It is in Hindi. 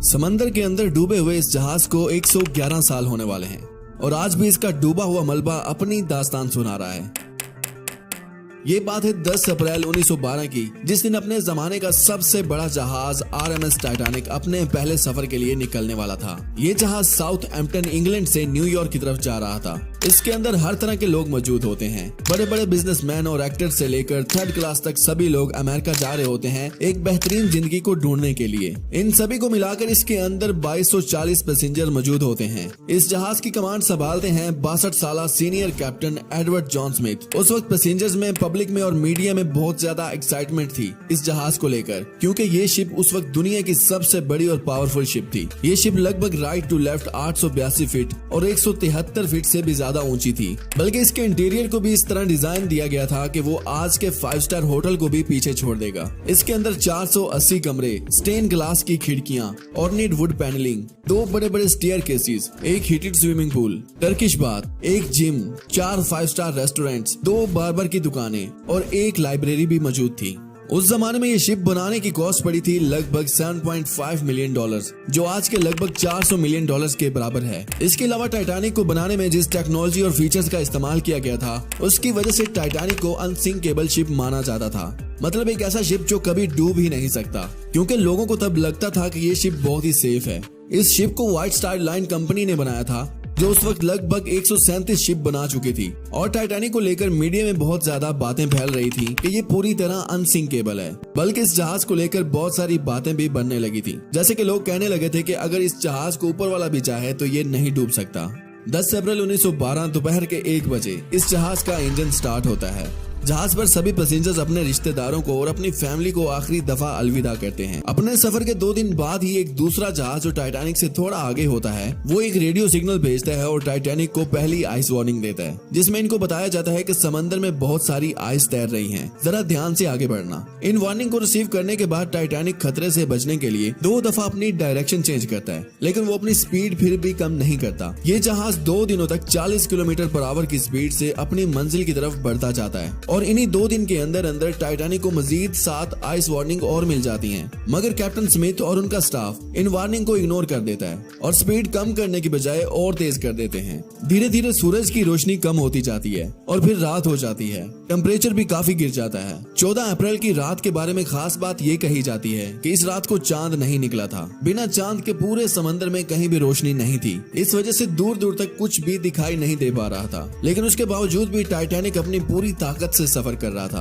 समंदर के अंदर डूबे हुए इस जहाज को 111 साल होने वाले हैं और आज भी इसका डूबा हुआ मलबा अपनी दास्तान सुना रहा है। ये बात है 10 अप्रैल 1912 की, जिस दिन अपने जमाने का सबसे बड़ा जहाज आरएमएस टाइटैनिक अपने पहले सफर के लिए निकलने वाला था। ये जहाज साउथहैम्पटन इंग्लैंड से न्यूयॉर्क की तरफ जा रहा था। इसके अंदर हर तरह के लोग मौजूद होते हैं। बड़े बड़े बिजनेसमैन और एक्टर से लेकर थर्ड क्लास तक सभी लोग अमेरिका जा रहे होते हैं एक बेहतरीन जिंदगी को ढूंढने के लिए। इन सभी को मिलाकर इसके अंदर 2240 पैसेंजर मौजूद होते हैं। इस जहाज की कमांड संभालते हैं 62 साल senior captain Edward John Smith. उस वक्त पैसेंजर्स में, पब्लिक में और मीडिया में बहुत ज्यादा एक्साइटमेंट थी इस जहाज को लेकर, क्योंकि ये शिप उस वक्त दुनिया की सबसे बड़ी और पावरफुल शिप थी। ये शिप लगभग राइट टू लेफ्ट 882 फीट और 173 फीट से भी ज्यादा ऊंची थी। बल्कि इसके इंटीरियर को भी इस तरह डिजाइन दिया गया था कि वो आज के 5 स्टार होटल को भी पीछे छोड़ देगा। इसके अंदर 480 कमरे, स्टेन ग्लास की खिड़कियां, ऑर्नेट वुड पैनलिंग, 2 बड़े बड़े स्टेयर केसेस, एक heated swimming pool, Turkish bath, एक जिम, 4 5 स्टार रेस्टोरेंट्स, 2 बार्बर की दुकानें और एक लाइब्रेरी भी मौजूद थी। उस जमाने में ये शिप बनाने की कॉस्ट पड़ी थी लगभग $7.5 मिलियन, जो आज के लगभग $400 मिलियन के बराबर है। इसके अलावा टाइटैनिक को बनाने में जिस टेक्नोलॉजी और फीचर्स का इस्तेमाल किया गया था, उसकी वजह से टाइटैनिक को अनसिंकेबल शिप माना जाता था। मतलब एक ऐसा शिप जो कभी डूब ही नहीं सकता, क्योंकि लोगों को तब लगता था कि ये शिप बहुत ही सेफ है। इस शिप को व्हाइट स्टार लाइन कंपनी ने बनाया था, जो उस वक्त लगभग 137 शिप बना चुकी थी। और टाइटैनिक को लेकर मीडिया में बहुत ज्यादा बातें फैल रही थी कि ये पूरी तरह अनसिंकेबल है। बल्कि इस जहाज को लेकर बहुत सारी बातें भी बनने लगी थी, जैसे कि लोग कहने लगे थे कि अगर इस जहाज को ऊपर वाला भी चाहे तो ये नहीं डूब सकता। 10 अप्रैल 1912 दोपहर के 1 बजे इस जहाज का इंजन स्टार्ट होता है। जहाज पर सभी पैसेंजर्स अपने रिश्तेदारों को और अपनी फैमिली को आखिरी दफा अलविदा कहते हैं। अपने सफर के 2 दिन बाद ही एक दूसरा जहाज जो टाइटैनिक से थोड़ा आगे होता है, वो एक रेडियो सिग्नल भेजता है और टाइटैनिक को पहली आइस वार्निंग देता है, जिसमें इनको बताया जाता है कि समंदर में बहुत सारी आइस तैर रही है, जरा ध्यान से आगे बढ़ना। इन वार्निंग को रिसीव करने के बाद टाइटैनिक खतरे से बचने के लिए 2 दफा अपनी डायरेक्शन चेंज करता है, लेकिन वो अपनी स्पीड फिर भी कम नहीं करता। ये जहाज 2 दिनों तक 40 किलोमीटर पर आवर की स्पीड से अपनी मंजिल की तरफ बढ़ता जाता है और इन्हीं 2 दिन के अंदर अंदर टाइटैनिक को मजीद 7 आइस वार्निंग और मिल जाती हैं। मगर कैप्टन स्मिथ और उनका स्टाफ इन वार्निंग को इग्नोर कर देता है और स्पीड कम करने की बजाय और तेज कर देते हैं। धीरे धीरे सूरज की रोशनी कम होती जाती है और फिर रात हो जाती है। टेम्परेचर भी काफी गिर जाता है। 14 अप्रैल की रात के बारे में खास बात ये कही जाती है कि इस रात को चांद नहीं निकला था। बिना चांद के पूरे समंदर में कहीं भी रोशनी नहीं थी। इस वजह से दूर दूर तक कुछ भी दिखाई नहीं दे पा रहा था, लेकिन उसके बावजूद भी टाइटैनिक अपनी पूरी ताकत से सफर कर रहा था।